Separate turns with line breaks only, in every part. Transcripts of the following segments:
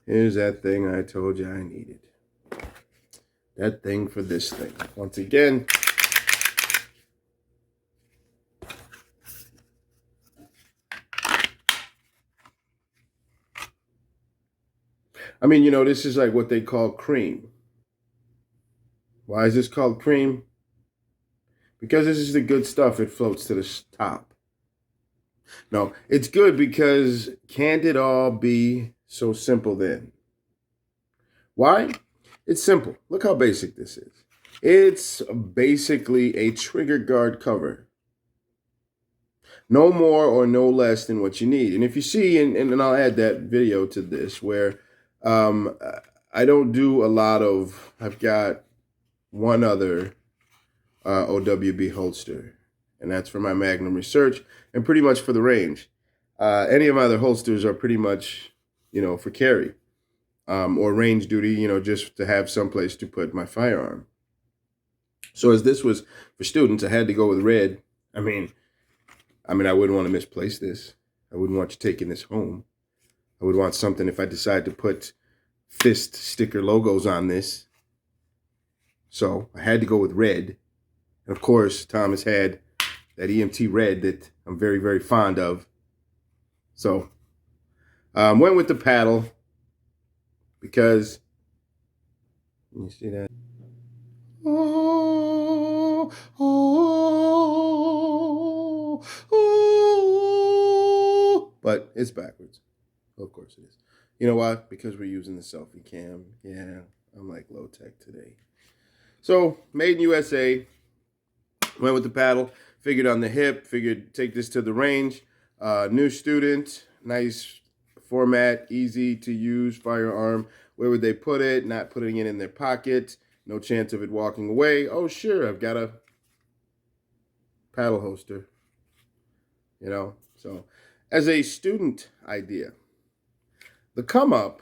Here's that thing I told you I needed. That thing for this thing. Once again, I mean, you know, this is like what they call cream. Why is this called cream? Because this is the good stuff. It floats to the top. No, it's good because can't it all be so simple then? Why? It's simple. Look how basic this is. It's basically a trigger guard cover. No more or no less than what you need. And if you see, and I'll add that video to this, where I don't do a lot of, I've got one other OWB holster, and that's for my Magnum Research and pretty much for the range. Any of my other holsters are pretty much, you know, for carry or range duty, you know, just to have someplace to put my firearm. So as this was for students, I had to go with red. I mean, I wouldn't want to misplace this. I wouldn't want you taking this home. I would want something if I decide to put fist sticker logos on this. So I had to go with red. And of course, Thomas had that EMT red that I'm very, very fond of. So went with the paddle because, you see that? Oh, oh, oh. But it's backwards. Of course it is. You know why? Because we're using the selfie cam. Yeah, I'm like low tech today. So, made in USA. Went with the paddle. Figured on the hip. Figured take this to the range. New student. Nice format. Easy to use firearm. Where would they put it? Not putting it in their pocket. No chance of it walking away. Oh, sure. I've got a paddle holster. You know. So, as a student idea. The come up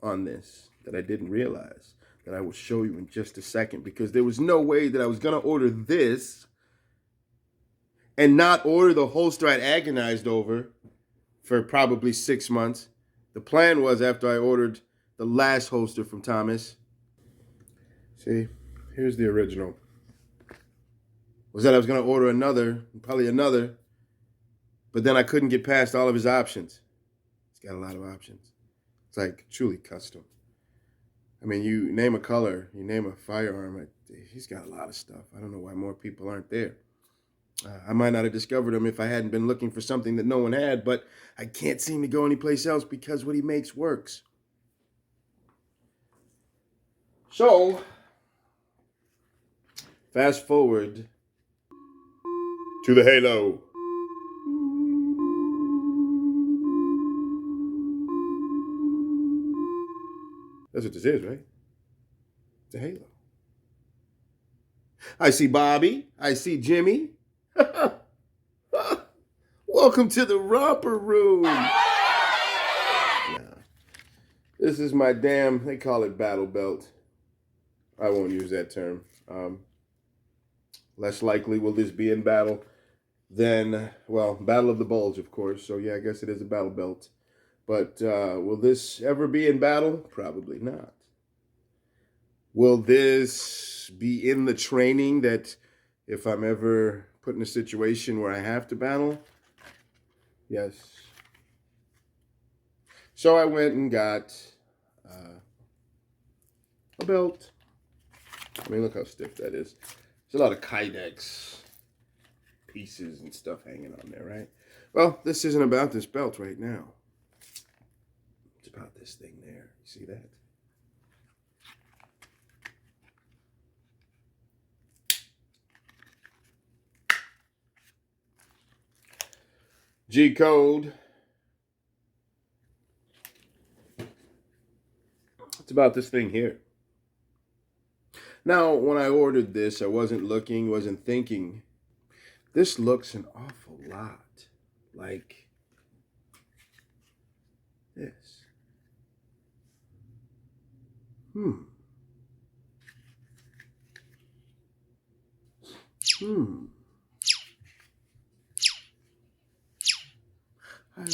on this that I didn't realize that I will show you in just a second, because there was no way that I was going to order this and not order the holster I'd agonized over for probably 6 months. The plan was, after I ordered the last holster from Thomas, see, here's the original, was that I was going to order another, probably another, but then I couldn't get past all of his options. He's got a lot of options. It's like truly custom. I mean, you name a color, you name a firearm, he's got a lot of stuff. I don't know why more people aren't there. I might not have discovered him if I hadn't been looking for something that no one had, but I can't seem to go anyplace else because what he makes works. So, fast forward to the Halo. That's what this is, right? It's a Halo. I see Bobby. I see Jimmy. Welcome to the romper room. Yeah. This is my damn, they call it battle belt. I won't use that term. Less likely will this be in battle than, well, Battle of the Bulge, of course. So yeah, I guess it is a battle belt. But will this ever be in battle? Probably not. Will this be in the training that if I'm ever put in a situation where I have to battle? Yes. So I went and got a belt. I mean, look how stiff that is. There's a lot of Kydex pieces and stuff hanging on there, right? Well, this isn't about this belt right now. It's about this thing there. You see that? GCode. It's about this thing here. Now, when I ordered this, I wasn't looking, wasn't thinking. This looks an awful lot like this. I wonder.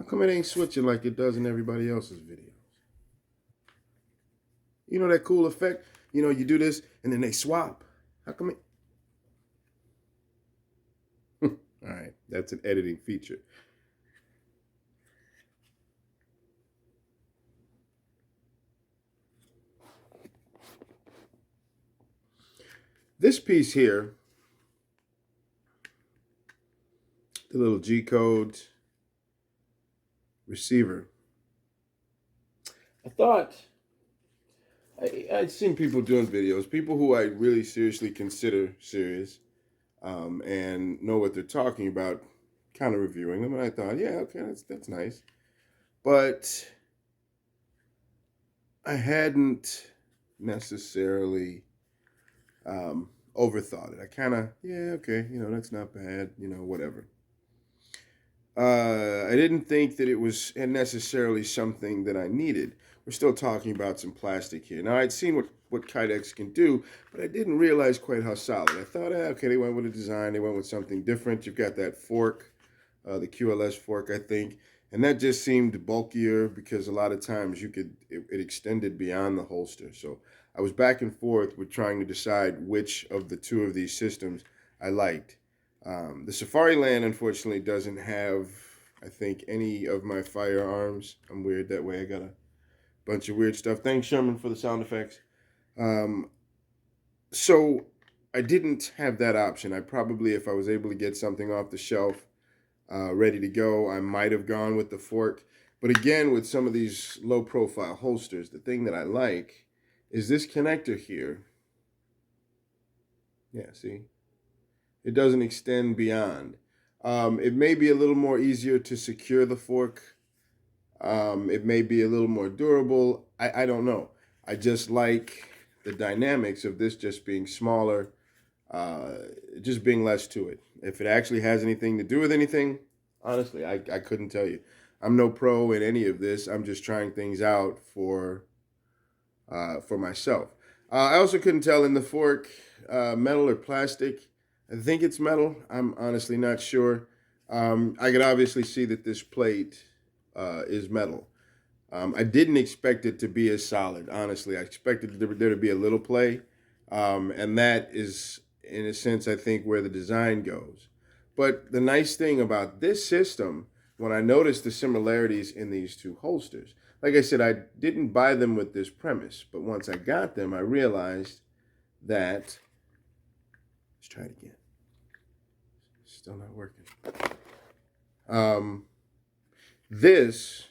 come it ain't switching like it does in everybody else's videos? You know that cool effect? You know, you do this and then they swap. How come it? All right, that's an editing feature. This piece here, the little G-code receiver, I thought, I'd seen people doing videos, people who I really seriously consider serious and know what they're talking about, kind of reviewing them, and I thought, yeah, okay, that's nice. But I hadn't necessarily overthought it. I kind of, yeah, okay, you know, that's not bad, you know, whatever. I didn't think that it was necessarily something that I needed. We're still talking about some plastic here. Now, I'd seen what Kydex can do, but I didn't realize quite how solid. I thought, okay, they went with a design. They went with something different. You've got that fork, the QLS fork, I think. And that just seemed bulkier because a lot of times it extended beyond the holster. So I was back and forth with trying to decide which of the two of these systems I liked. The Safariland, unfortunately, doesn't have, I think, any of my firearms. I'm weird that way. I got a bunch of weird stuff. Thanks, Sherman, for the sound effects. So I didn't have that option. I probably, if I was able to get something off the shelf ready to go, I might have gone with the fork. But again, with some of these low-profile holsters, the thing that I like is this connector here. Yeah, see? It doesn't extend beyond. It may be a little more easier to secure the fork. It may be a little more durable. I don't know. I just like the dynamics of this just being smaller, just being less to it. If it actually has anything to do with anything, honestly, I couldn't tell you. I'm no pro in any of this. I'm just trying things out for myself. I also couldn't tell in the fork, metal or plastic. I think it's metal. I'm honestly not sure. I could obviously see that this plate is metal. I didn't expect it to be as solid, honestly. I expected there to be a little play. And that is, in a sense, I think, where the design goes. But the nice thing about this system, when I noticed the similarities in these two holsters, like I said, I didn't buy them with this premise. But once I got them, I realized that, let's try it again. Still not working. This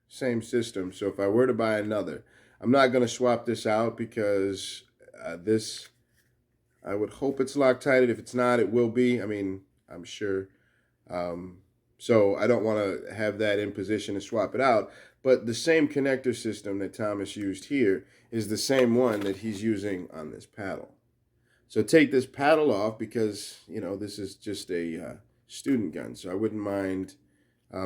same system. So if I were to buy another, I'm not going to swap this out because this, I would hope it's Loctited. If it's not, it will be. I mean, I'm sure. So I don't want to have that in position to swap it out. But the same connector system that Thomas used here is the same one that he's using on this paddle. So take this paddle off because, you know, this is just a student gun. So I wouldn't mind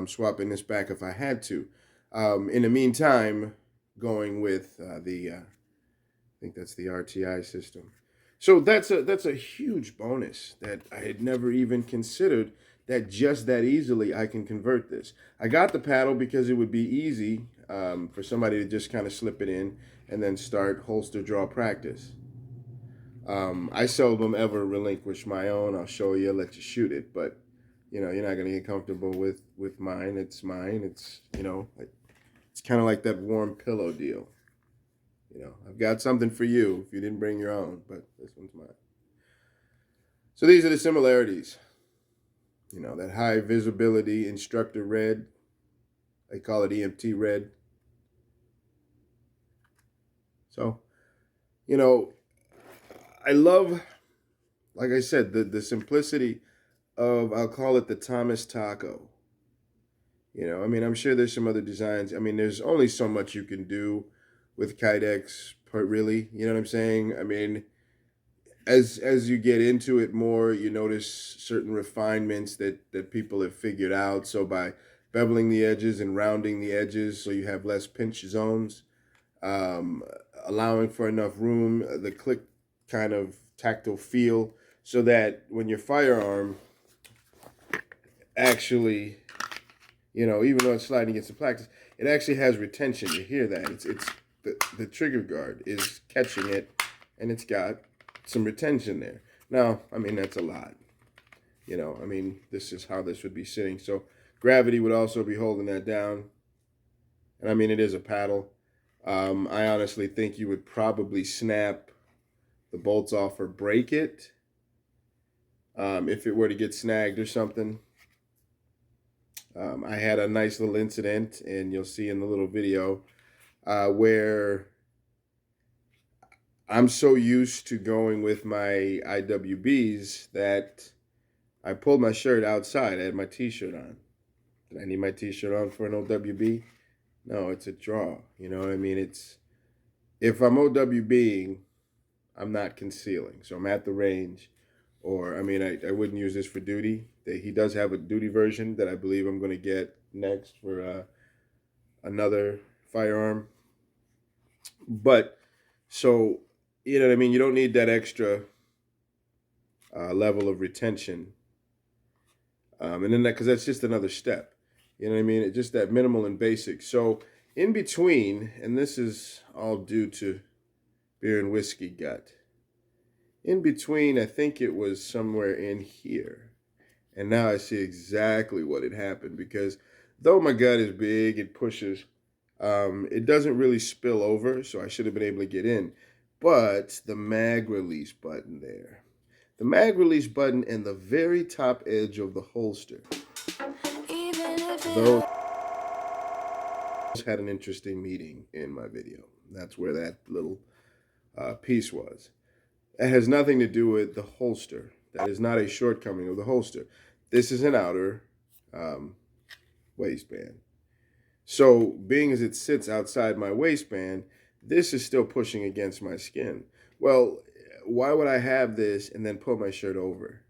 swapping this back if I had to. In the meantime, going with I think that's the RTI system. So that's a huge bonus that I had never even considered, that just that easily I can convert this. I got the paddle because it would be easy for somebody to just kind of slip it in and then start holster draw practice. I seldom ever relinquish my own. I'll show you, let you shoot it, but you know, you're not going to get comfortable with mine. It's mine. It's, you know, it's kind of like that warm pillow deal. You know, I've got something for you if you didn't bring your own, but this one's mine. So these are the similarities. You know, that high visibility instructor red. They call it EMT red. So, you know, I love, like I said, the simplicity of, I'll call it the Thomas Taco. You know, I mean, I'm sure there's some other designs. I mean, there's only so much you can do with Kydex, really. You know what I'm saying? I mean, as you get into it more, you notice certain refinements that people have figured out. So by beveling the edges and rounding the edges so you have less pinch zones, allowing for enough room, the click kind of tactile feel, so that when your firearm actually You know, even though it's sliding against the plastic, it actually has retention. You hear that? It's the trigger guard is catching it, and it's got some retention there. Now, I mean, that's a lot. You know, I mean, this is how this would be sitting. So gravity would also be holding that down. And I mean, it is a paddle. I honestly think you would probably snap the bolts off or break it if it were to get snagged or something. I had a nice little incident, and you'll see in the little video where I'm so used to going with my IWBs that I pulled my shirt outside. I had my t-shirt on. Did I need my t-shirt on for an OWB? No, it's a draw. You know what I mean? It's, if I'm OWBing, I'm not concealing. So I'm at the range, or I mean, I wouldn't use this for duty. He does have a duty version that I believe I'm going to get next for another firearm. But so, you know what I mean? You don't need that extra level of retention. And then that, because that's just another step. You know what I mean? It's just that minimal and basic. So in between, and this is all due to beer and whiskey gut. In between, I think it was somewhere in here. And now I see exactly what had happened, because though my gut is big, it pushes, it doesn't really spill over, so I should have been able to get in. But the mag release button there. The mag release button and the very top edge of the holster. Those had an interesting meeting in my video. That's where that little piece was. It has nothing to do with the holster. That is not a shortcoming of the holster. This is an outer waistband. So being as it sits outside my waistband, this is still pushing against my skin. Well, why would I have this and then pull my shirt over?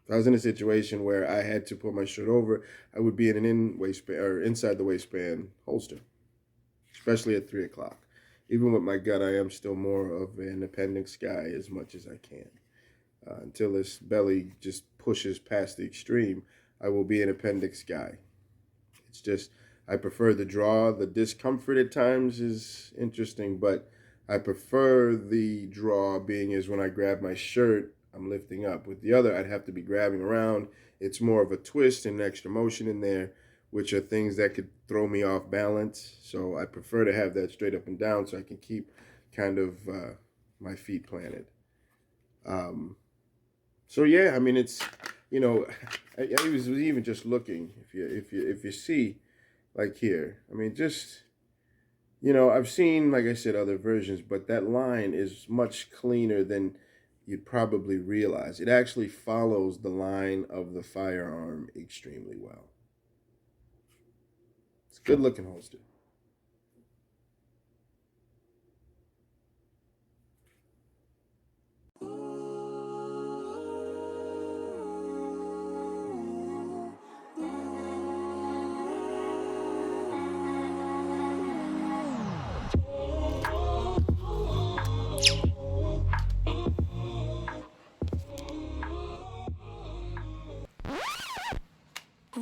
If I was in a situation where I had to pull my shirt over, I would be in an waistband or inside the waistband holster, especially at 3 o'clock. Even with my gut, I am still more of an appendix guy as much as I can. Until this belly just pushes past the extreme, I will be an appendix guy. It's just, I prefer the draw. The discomfort at times is interesting, but I prefer the draw being is when I grab my shirt, I'm lifting up. With the other, I'd have to be grabbing around. It's more of a twist and extra motion in there, which are things that could throw me off balance. So I prefer to have that straight up and down so I can keep kind of my feet planted. So yeah, I mean, it's, you know, I was even just looking, if you see, like here, I mean, just, you know, I've seen, like I said, other versions, but that line is much cleaner than you'd probably realize. It actually follows the line of the firearm extremely well. It's a good looking holster.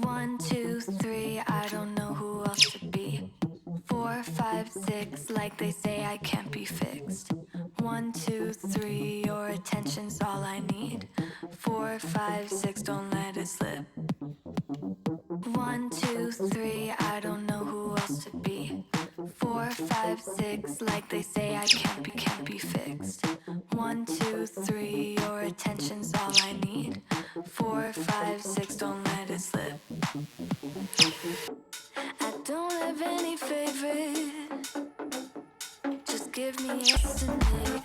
One, two, three, I don't know who else to be. 4, 5, 6, like they say I can't be fixed. 1, 2, 3, your attention's all I need. 4, 5, 6, don't let it slip. 1, 2, 3, I don't know who else to be. 4, 5, 6, like they say I can't be fixed. 1, 2, 3, your attention's all I need. 4, 5, 6, don't let it slip. I don't have any favorite. Just give me estimate.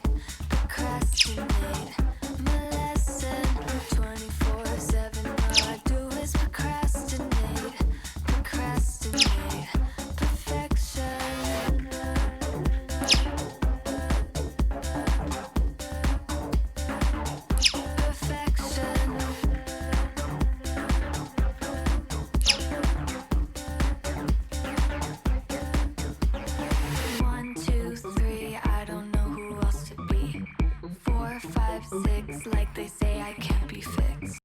Procrastinate. My lesson 24/7. All I do is procrastinate. Procrastinate. Perfection. Perfection. 1, 2, 3, I don't know who else to be. 4, 5, 6, like they say I can't be fixed.